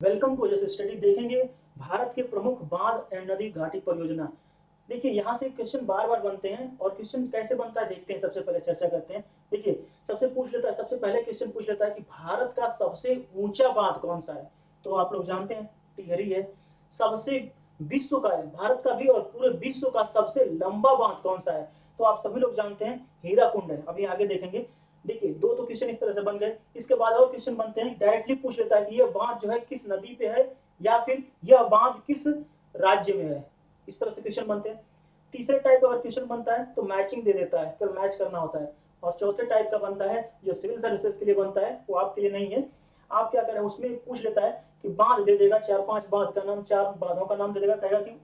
Welcome to जैसे study देखेंगे भारत के प्रमुख बांध एंड नदी घाटी परियोजना। देखिए यहाँ से क्वेश्चन बार बार बनते हैं और क्वेश्चन कैसे बनता है देखते हैं। सबसे पहले चर्चा करते हैं। देखिए सबसे पहले क्वेश्चन पूछ लेता है कि भारत का सबसे ऊंचा बांध कौन सा है। तो आप लोग जानते हैं टिहरी है। सबसे विश्व का है, भारत का भी और पूरे विश्व का सबसे लंबा बांध कौन सा है। तो आप सभी लोग जानते हैं हीराकुंड है। अभी आगे देखेंगे। देखिए दो तो क्वेश्चन इस तरह से बन गए। इसके बाद और क्वेश्चन बनते हैं, डायरेक्टली पूछ लेता है कि यह बांध जो है किस नदी पे है या फिर यह बांध किस राज्य में है। इस तरह से क्वेश्चन बनते हैं। तीसरे टाइप अगर क्वेश्चन बनता है तो मैचिंग दे देता है, केवल मैच करना होता है। और चौथे टाइप का बनता है जो सिविल सर्विसेज के लिए बनता है, वो आपके लिए नहीं है। आप क्या करें, उसमें पूछ लेता है कि बांध दे देगा, 4-5 बांध का नाम, 4 बांधों का नाम दे देगा। कहेगा कि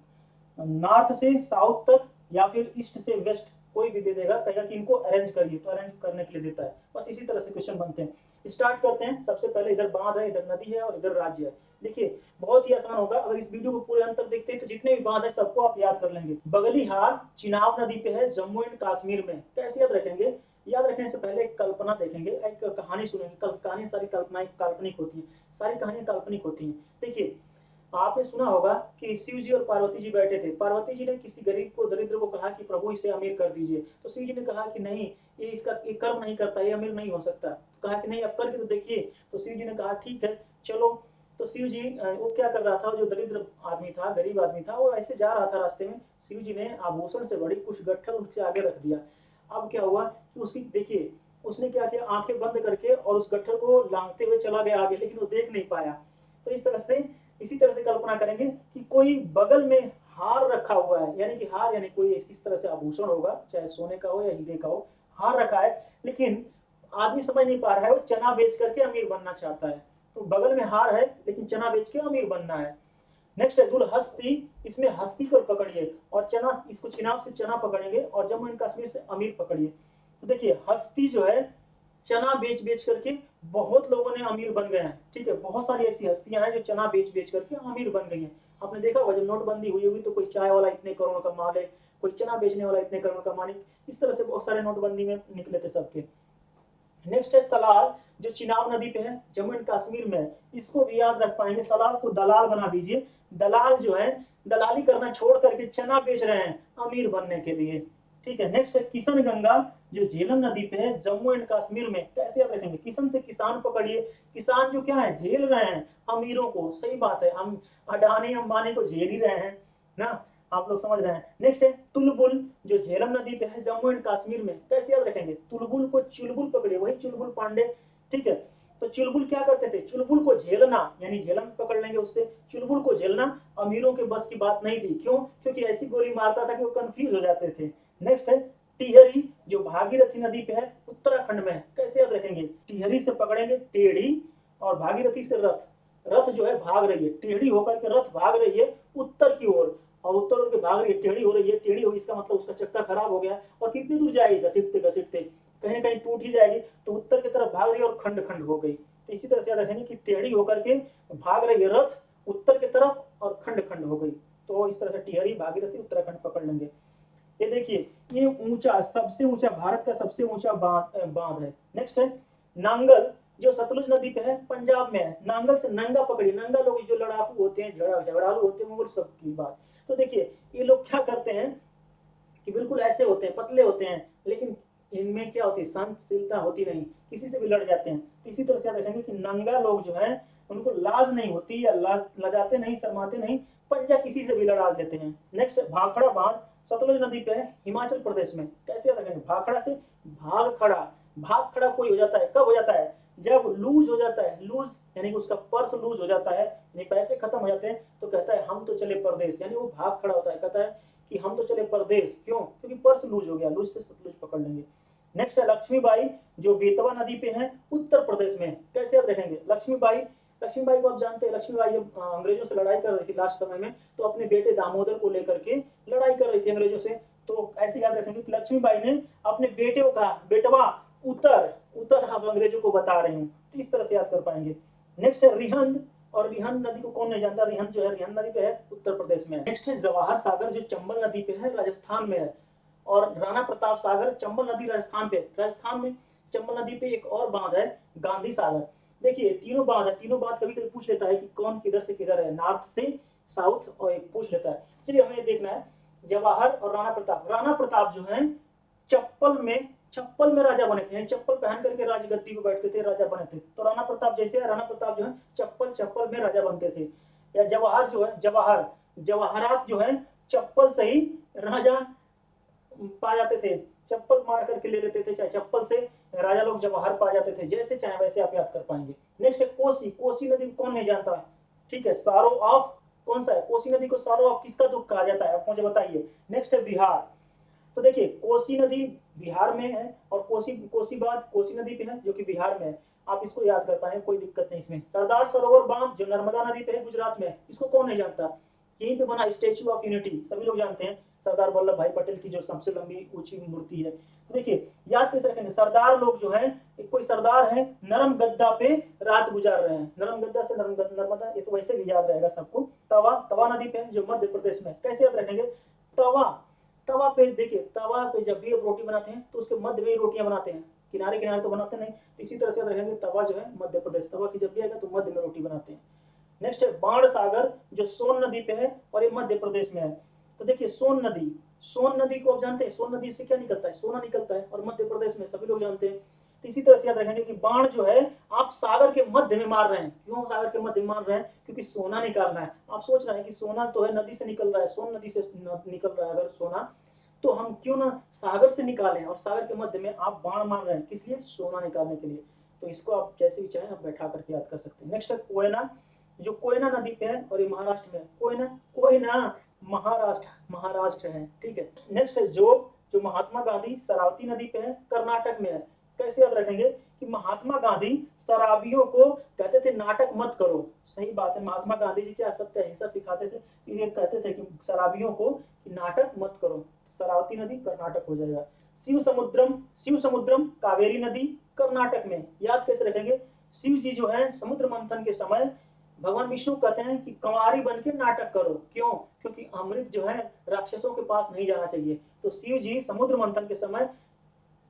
नॉर्थ से साउथ तक या फिर ईस्ट से वेस्ट कोई भी दे देगा। कहेगा कि इनको अरेंज करिए, तो अरेंज करने के लिए देता है। बस इसी तरह से क्वेश्चन बनते हैं। स्टार्ट करते हैं। सबसे पहले इधर बांध है, इधर नदी है और इधर राज्य है। देखिए बहुत ही आसान होगा। अगर इस वीडियो को पूरे अंत तक देखते हैं तो जितने भी बांध है सबको आप याद कर लेंगे। बगलीहार चिनाब नदी पे है, जम्मू एंड कश्मीर में। कैसे याद रखेंगे? याद रखने से पहले एक कल्पना देखेंगे, एक कहानी सुनेंगे। कहानी सारी कल्पनाएं काल्पनिक होती है, सारी कहानियां काल्पनिक होती हैं। देखिए आपने सुना होगा कि शिव जी और पार्वती जी बैठे थे। पार्वती जी ने किसी गरीब को, दरिद्र को कहा कि प्रभु इसे अमीर कर दीजिए। तो शिव जी ने कहा कि नहीं, ये इसका ये कर्म नहीं करता, ये अमीर नहीं हो सकता। कहा कि नहीं, अब करके तो देखिए। तो शिव जी ने कहा ठीक है चलो। तो शिव जी वो क्या कर रहा था, जो दरिद्र आदमी था, गरीब आदमी था, वो ऐसे जा रहा था रास्ते में। शिव जी ने आभूषण से बड़ी कुछ गट्ठर उसके आगे रख दिया। अब क्या हुआ कि उसकी देखिए उसने क्या किया, आंखें बंद करके और उस गट्ठर को लांघते हुए चला गया आगे, लेकिन वो देख नहीं पाया। तो इसी तरह से कल्पना करेंगे कि कोई बगल में हार रखा हुआ है, यानी कि हार यानी कोई इस तरह से आभूषण होगा, चाहे सोने का हो या हीरे का हो। हार रखा है लेकिन आदमी समझ नहीं पा रहा है, वो चना बेच करके अमीर बनना चाहता है। तो बगल में हार है लेकिन चना बेच के अमीर बनना है। नेक्स्ट है दुलहस्ती। इसमें हस्ती को पकड़िए और चना, इसको चिनाब से चना पकड़ेंगे और जम्मू एंड कश्मीर से अमीर पकड़िए। तो देखिए हस्ती जो है चना बेच बेच करके बहुत लोगों ने अमीर बन गए हैं। ठीक है, बहुत सारी ऐसी हस्तियां हैं जो चना बेच बेच करके अमीर बन गई हैं। आपने देखा होगा जब नोटबंदी हुई होगी तो कोई चाय वाला इतने करोड़ का माल है, कोई चना बेचने वाला इतने करोड़ का मालिक। इस तरह से बहुत सारे नोटबंदी में निकले थे सबके। नेक्स्ट है सलाल, जो चिनाब नदी पे है, जम्मू एंड कश्मीर में। इसको भी याद रख पाएंगे। सलाल को दलाल बना दीजिए। दलाल जो है दलाली करना छोड़ करके चना बेच रहे हैं अमीर बनने के लिए। ठीक है, नेक्स्ट है किशन गंगा, जो झेलम नदी पे है, जम्मू एंड कश्मीर में। कैसे याद रखेंगे? किशन से किसान पकड़िए। किसान जो क्या है, झेल रहे हैं अमीरों को। सही बात है, हम अडानी अंबानी को झेल ही रहे हैं ना। आप लोग समझ रहे हैं। नेक्स्ट है तुलबुल, जो झेलम नदी पे है, जम्मू एंड कश्मीर में। कैसे याद रखेंगे? तुलबुल को चुलबुल पकड़े, वही चुलबुल पांडे। ठीक है, तो चुलबुल क्या करते थे? चुलबुल को झेलना, यानी झेलम पकड़ लेंगे उससे। चुलबुल को झेलना अमीरों के बस की बात नहीं थी। क्यों? क्योंकि ऐसी गोली मारता था कि वो कंफ्यूज हो जाते थे। नेक्स्ट है टिहरी, जो भागीरथी नदी पे है, उत्तराखंड में। कैसे याद रखेंगे? टिहरी से पकड़ेंगे टेढ़ी और भागीरथी से रथ। रथ जो है भाग रही है, टेढ़ी होकर के रथ भाग रही है उत्तर की ओर, और उत्तर ओर के भाग रही है, टेढ़ी हो रही है। टेढ़ी होगी इसका मतलब उसका चक्का खराब हो गया और कितनी दूर जाएगी, घसीटते घसीटते कहीं ना कहीं टूट ही जाएगी। तो उत्तर की तरफ भाग रही है और खंड खंड हो गई। तो इसी तरह से याद रखेंगे कि टेढ़ी होकर के भाग रही है रथ उत्तर की तरफ और खंड खंड हो गई। तो इस तरह से टिहरी, भागीरथी, उत्तराखंड पकड़ लेंगे। ये देखिए ये ऊंचा, सबसे ऊंचा, भारत का सबसे ऊंचा बांध है। नेक्स्ट है नांगल, जो सतलुज नदी पे है, पंजाब में है। नांगल से नंगा पकड़िए। नंगा लोग जो लड़ाकू होते हैं, झगड़ालू होते हैं, वो सब की बात। तो देखिए ये लोग क्या करते हैं कि बिल्कुल ऐसे होते हैं, पतले होते हैं, लेकिन इनमें क्या होती है, सहनशीलता होती नहीं, किसी से भी लड़ जाते हैं। तो इसी तरह से याद रखेंगे कि नंगा लोग जो है उनको लाज नहीं होती, या लजाते नहीं, शर्माते नहीं, पंजा किसी से भी लड़ा देते हैं। नेक्स्ट भाखड़ा बांध, सतलुज नदी पे है, हिमाचल प्रदेश में। कैसे याद रखेंगे? भाखड़ा से भाग खड़ा। भाग खड़ा कोई हो जाता है, कब हो जाता है? जब लूज हो जाता है। लूज यानी कि उसका पर्स लूज हो जाता है, यानी पैसे खत्म हो जाते हैं, तो कहता है हम तो चले परदेश, यानी वो भाग खड़ा होता है, कहता है कि हम तो चले परदेश। क्यों? क्योंकि पर्स लूज हो गया। लूज से सतलुज पकड़ लेंगे। नेक्स्ट है लक्ष्मीबाई, जो बेतवा नदी पे है, उत्तर प्रदेश में। कैसे याद रखेंगे? लक्ष्मीबाई, लक्ष्मीबाई को आप जानते हैं। लक्ष्मीबाई जब अंग्रेजों से लड़ाई कर रही थी लास्ट समय में, तो अपने बेटे दामोदर को लेकर के लड़ाई कर रही थी अंग्रेजों से। तो ऐसे याद रखेंगे कि लक्ष्मीबाई ने अपने बेटे को कहा बेटवा उतर उतर, हम अंग्रेजों को बता रहे हैं। तो इस तरह से याद कर पाएंगे। नेक्स्ट है रिहंद, और रिहंद नदी को कौन नहीं जानता? रिहंद जो है, रिहंद नदी पे है, उत्तर प्रदेश में। नेक्स्ट है जवाहर सागर, जो चंबल नदी पे है, राजस्थान में है। और राणा प्रताप सागर, चंबल नदी राजस्थान पे। राजस्थान में चंबल नदी पे एक और बांध है, गांधी सागर। देखिए तीनों बांध है, तीनों बांध कभी कभी पूछ लेता है कि कौन किधर से किधर है, नॉर्थ से साउथ, और एक पूछ लेता है। चलिए हमें ये देखना है जवाहर और राणा प्रताप। राणा प्रताप जो है चप्पल में राजा बने थे, चप्पल पहन करके राजगद्दी पे बैठते थे, राजा बने थे। तो राणा प्रताप जैसे है, राणा प्रताप जो है चप्पल में राजा बनते थे। या जवाहर जो है, जवाहरात जो है चप्पल से ही राजा पा जाते थे, चप्पल मार करके ले लेते थे, चाहे चप्पल से राजा लोग जवाहर पा जाते थे, जैसे चाहे वैसे आप याद कर पाएंगे। नेक्स्ट है कोसी। कोसी नदी को कौन नहीं जानता, ठीक है, सारो ऑफ कौन सा है, कोसी नदी को सारो ऑफ किसका दुख कहा जाता है, आप मुझे बताइए। नेक्स्ट है बिहार। तो देखिए कोसी नदी बिहार में है, और कोसी बात कोसी नदी पे है जो कि बिहार में है, आप इसको याद कर पाए, कोई दिक्कत नहीं इसमें। सरदार सरोवर बांध जो नर्मदा नदी पे है गुजरात में, इसको कौन नहीं जानता। यहीं पे बना स्टेच्यू ऑफ यूनिटी, सभी लोग जानते हैं, सरदार वल्लभ भाई पटेल की जो सबसे लंबी ऊंची मूर्ति है। तो देखिए याद कैसे रखेंगे, सरदार लोग जो है, कोई सरदार है नरम गद्दा पे रात गुजार रहे हैं, नरम गद्दा से नर्मदा, ये तो वैसे भी याद रहेगा सबको। तवा नदी पे है जो मध्य प्रदेश में, कैसे याद रखेंगे, तवा पे देखिए, तवा पे जब भी रोटी बनाते हैं तो उसके मध्य में ही रोटियां बनाते हैं, किनारे किनारे तो बनाते नहीं। तो इसी तरह से याद रखेंगे, तवा जो है मध्य प्रदेश, तवा की जब भी आएगा तो मध्य में रोटी बनाते हैं। नेक्स्ट है बाण सागर जो सोन नदी पे है और ये मध्य प्रदेश में है। तो देखिए सोन नदी को आप जानते हैं, सोन नदी से क्या निकलता है, सोना निकलता है, और मध्य प्रदेश में सभी लोग जानते हैं। तो इसी तरह से याद रखेंगे कि बाण जो है आप सागर के मध्य में मार रहे हैं, क्यों सागर के मध्य में मार रहे हैं, क्योंकि सोना निकालना है। आप सोच रहे हैं कि सोना तो है नदी से निकल रहा है, सोन नदी से निकल रहा है अगर सोना, तो हम क्यों ना सागर से निकालें, और सागर के मध्य में आप बाण मार रहे हैं, किस लिए, सोना निकालने के लिए। तो इसको आप जैसे भी चाहें आप बैठा करके याद कर सकते हैं। नेक्स्ट है कोयना, जो कोयना नदी पे है और ये महाराष्ट्र में, कोयना महाराष्ट्र है, ठीक है। नेक्स्ट है जोग, जो महात्मा गांधी शरावती नदी पे है, कर्नाटक में है। कैसे याद रखेंगे कि महात्मा गांधी शराबियों को कहते थे नाटक मत करो, सही बात है, महात्मा गांधी जी क्या सत्य अहिंसा सिखाते थे, ये कहते थे कि शराबियों को कि नाटक मत करो। शरावती नदी कर्नाटक हो जाएगा। शिव समुद्रम कावेरी नदी कर्नाटक में, याद कैसे रखेंगे, शिव जी जो है समुद्र मंथन के समय भगवान विष्णु कहते हैं कि कंवारी बन के नाटक करो, क्यों, क्योंकि अमृत जो है राक्षसों के पास नहीं जाना चाहिए। तो शिव जी समुद्र मंथन के समय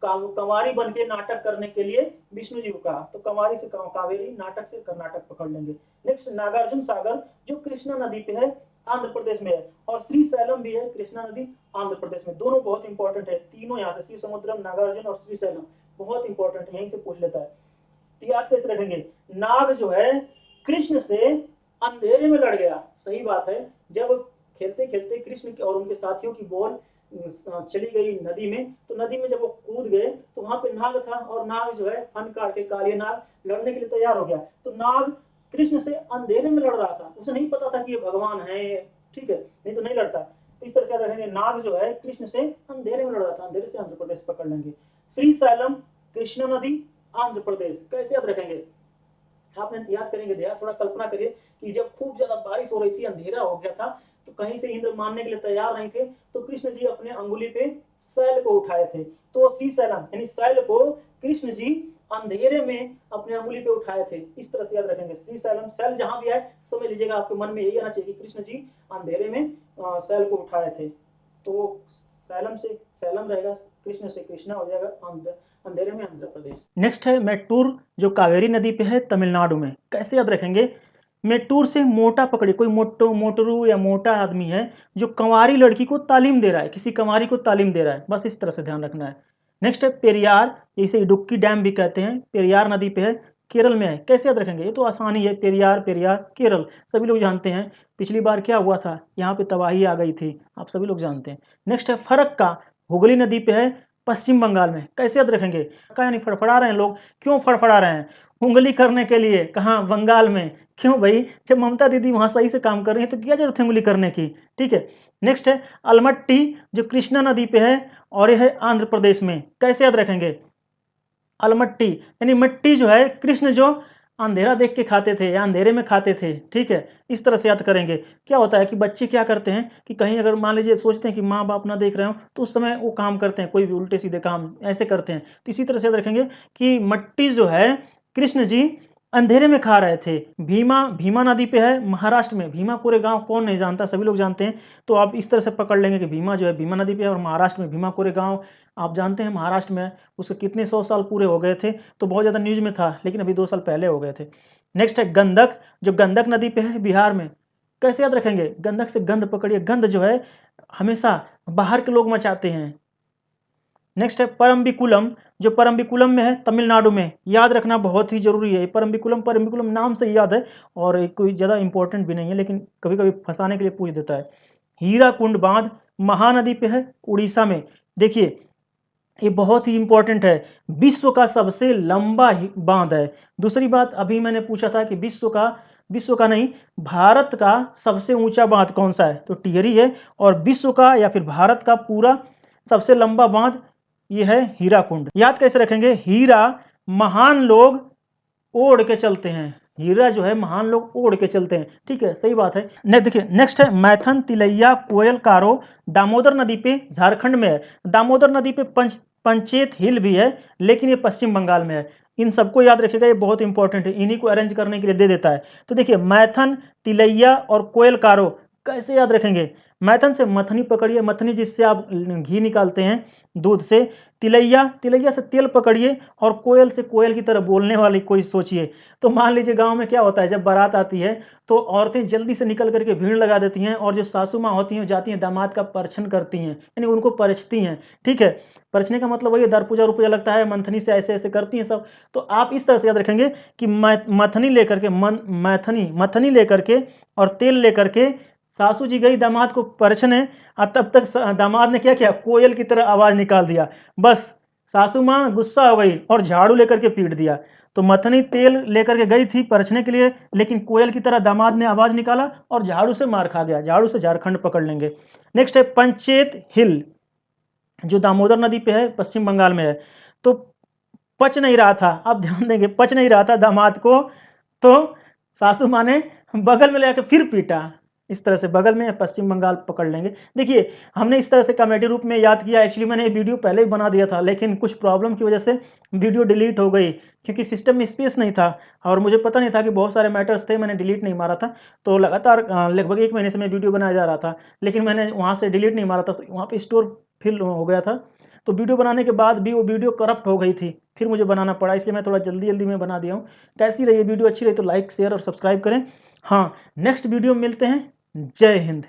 कंवारी बन के नाटक करने के लिए विष्णु जी को कहा, तो कंवारी से कावेरी, नाटक से कर्नाटक पकड़ लेंगे। नेक्स्ट नागार्जुन सागर जो कृष्णा नदी पे है, आंध्र प्रदेश में है, और श्री सैलम भी है, कृष्णा नदी आंध्र प्रदेश में। दोनों बहुत इंपॉर्टेंट है, तीनों यहाँ से, शिव समुद्रम, नागार्जुन और श्री सैलम बहुत इंपॉर्टेंट है, यहीं से पूछ लेता है। तो याद कैसे रखेंगे, नाग जो है कृष्ण से अंधेरे में लड़ गया, सही बात है, जब खेलते खेलते कृष्ण और उनके साथियों की बॉल चली गई नदी में, तो नदी में जब वो कूद गए तो वहां पे नाग था, और नाग जो है फन काट के कालिया नाग लड़ने के लिए तैयार हो गया। तो नाग कृष्ण से अंधेरे में लड़ रहा था, उसे नहीं पता था कि ये भगवान है, ठीक है, नहीं तो नहीं लड़ता। तो इस तरह से रहेंगे, नाग जो है कृष्ण से अंधेरे में लड़ रहा था, अंधेरे से आंध्र प्रदेश पकड़ लेंगे। श्री सैलम कृष्णा नदी आंध्र प्रदेश, कैसे याद रखेंगे, आपने याद करेंगे ध्यान, थोड़ा कल्पना करिए कि जब खूब ज्यादा बारिश हो रही थी, अंधेरा हो गया था, तो कहीं से इंद्र मानने के लिए तैयार नहीं थे, तो कृष्ण जी अपने अंगुली पे शैल को उठाए थे। तो श्री सैलम यानी शैल को कृष्ण जी अंधेरे में अपने अंगुली पे उठाए थे, इस तरह से याद रखेंगे। श्री सैलम, शैल जहां भी आए समझ लीजिएगा, आपके मन में यही आना चाहिए कि कृष्ण जी अंधेरे में शैल को उठाए थे। तो सैलम से सैलम रहेगा, कृष्ण से कृष्णा हो जाएगा, अंधेरे में आंध्र प्रदेश। नेक्स्ट है मेट्टूर जो कावेरी नदी पे है तमिलनाडु में, कैसे याद रखेंगे, मेट्टूर से मोटा पकड़े, कोई मोटरू या मोटा आदमी है जो कंवारी लड़की को तालीम दे रहा है, किसी कंवारी को तालीम दे रहा है, बस इस तरह से ध्यान रखना है। नेक्स्ट है पेरियार, इसे इडुक्की डैम भी कहते हैं, पेरियार नदी पे है, केरल में है, कैसे याद रखेंगे, ये तो आसानी है, पेरियार केरल सभी लोग जानते हैं, पिछली बार क्या हुआ था, यहाँ पे तबाही आ गई थी, आप सभी लोग जानते हैं। नेक्स्ट है फरक्का, हुगली नदी पे है, पश्चिम बंगाल में, कैसे याद रखेंगे, यानी फड़फड़ा रहे हैं लोग, क्यों फड़फड़ा रहे हैं, उंगली करने के लिए, कहाँ, बंगाल में, क्यों भाई, जब ममता दीदी वहां सही से काम कर रही है तो क्या जरूरत है उंगली करने की, ठीक है। नेक्स्ट है अलमट्टी जो कृष्णा नदी पे है और यह है आंध्र प्रदेश में, कैसे याद रखेंगे, अलमट्टी यानी मिट्टी जो है, कृष्ण जो अंधेरा देख के खाते थे या अंधेरे में खाते थे, ठीक है, इस तरह से याद करेंगे। क्या होता है कि बच्चे क्या करते हैं कि कहीं अगर मान लीजिए सोचते हैं कि माँ बाप ना देख रहे हो, तो उस समय वो काम करते हैं, कोई भी उल्टे सीधे काम ऐसे करते हैं, तो इसी तरह से याद रखेंगे कि मिट्टी जो है कृष्ण जी अंधेरे में खा रहे थे। भीमा, भीमा नदी पे है महाराष्ट्र में। भीमा कोरेगांव कौन नहीं जानता, सभी लोग जानते हैं। तो आप इस तरह से पकड़ लेंगे कि भीमा जो है भीमा नदी पे है और महाराष्ट्र में भीमा कोरेगांव आप जानते हैं महाराष्ट्र में है। उसके कितने 100 साल पूरे हो गए थे, तो बहुत ज़्यादा न्यूज़ में था, लेकिन अभी 2 साल पहले हो गए थे। नेक्स्ट है गंडक, जो गंडक नदी पे है बिहार में। कैसे याद रखेंगे? गंडक से गंध पकड़िए। गंध जो है हमेशा बाहर के लोग मचाते हैं। नेक्स्ट है परम्बिकुलम, जो परम्बिकुलम में है तमिलनाडु में। याद रखना बहुत ही जरूरी है। परम्बिकुलम, परम्बिकुलम नाम से याद है और कोई ज़्यादा इंपॉर्टेंट भी नहीं है, लेकिन कभी कभी फंसाने के लिए पूछ देता है। हीराकुंड बांध महानदी पे है उड़ीसा में। देखिए ये बहुत ही इंपॉर्टेंट है, विश्व का सबसे लंबा बांध है। दूसरी बात, अभी मैंने पूछा था कि विश्व का नहीं, भारत का सबसे ऊंचा बांध कौन सा है, तो टिहरी है। और विश्व का या फिर भारत का पूरा सबसे लंबा बांध ये है हीराकुंड। याद कैसे रखेंगे? हीरा महान लोग ओढ़ के चलते हैं। हीरा जो है महान लोग ओढ़ के चलते हैं। ठीक है, सही बात है। देखिए नेक्स्ट है मैथन, तिलैया, कोयल, कारो। दामोदर नदी पे झारखंड में है। दामोदर नदी पे पंचेत हिल भी है, लेकिन ये पश्चिम बंगाल में है। इन सबको याद रखिएगा, ये बहुत इंपॉर्टेंट है, इन्हीं को अरेंज करने के लिए दे देता है। तो देखिए मैथन, तिलैया और कोयल, कारो कैसे याद रखेंगे? मैथन से मथनी पकड़िए, मथनी जिससे आप घी निकालते हैं दूध से। तिलैया, तिलैया से तेल पकड़िए। और कोयल से कोयल की तरह बोलने वाली कोई सोचिए। तो मान लीजिए गांव में क्या होता है, जब बारात आती है तो औरतें जल्दी से निकल करके भीड़ लगा देती हैं, और जो सासू माँ होती हैं जाती हैं दामाद का परछन करती हैं, यानी उनको परछती हैं। ठीक है, परछने का मतलब वही दार पूजा रुपया लगता है, मंथनी से ऐसे ऐसे करती हैं सब। तो आप इस तरह से याद रखेंगे कि मथनी लेकर के मथनी लेकर के और तेल लेकर के सासू जी गई दामाद को परछने, और तब तक दामाद ने क्या किया, कोयल की तरह आवाज निकाल दिया। बस सासू माँ गुस्सा हो गई और झाड़ू लेकर के पीट दिया। तो मथनी तेल लेकर के गई थी परछने के लिए, लेकिन कोयल की तरह दामाद ने आवाज निकाला और झाड़ू से मार खा गया। झाड़ू से झारखंड पकड़ लेंगे। नेक्स्ट है पंचेत हिल, जो दामोदर नदी पे है, पश्चिम बंगाल में है। तो पच नहीं रहा था, आप ध्यान देंगे, पच नहीं रहा था दामाद को, तो सासू माँ ने बगल में लेकर फिर पीटा। इस तरह से बगल में पश्चिम बंगाल पकड़ लेंगे। देखिए हमने इस तरह से कॉमेडी रूप में याद किया। एक्चुअली मैंने ये वीडियो पहले ही बना दिया था, लेकिन कुछ प्रॉब्लम की वजह से वीडियो डिलीट हो गई, क्योंकि सिस्टम में स्पेस नहीं था और मुझे पता नहीं था कि बहुत सारे मैटर्स थे, मैंने डिलीट नहीं मारा था। तो लगातार लगभग 1 महीने से मैं वीडियो बनाया जा रहा था, लेकिन मैंने वहाँ से डिलीट नहीं मारा था, तो वहाँ पर स्टोर फिल हो गया था। तो वीडियो बनाने के बाद भी वो वीडियो करप्ट हो गई थी, फिर मुझे बनाना पड़ा, इसलिए मैं थोड़ा जल्दी जल्दी में बना दिया हूँ। कैसी रही वीडियो? अच्छी रही तो लाइक शेयर और सब्सक्राइब करें। हाँ, नेक्स्ट वीडियो में मिलते हैं। जय हिंद।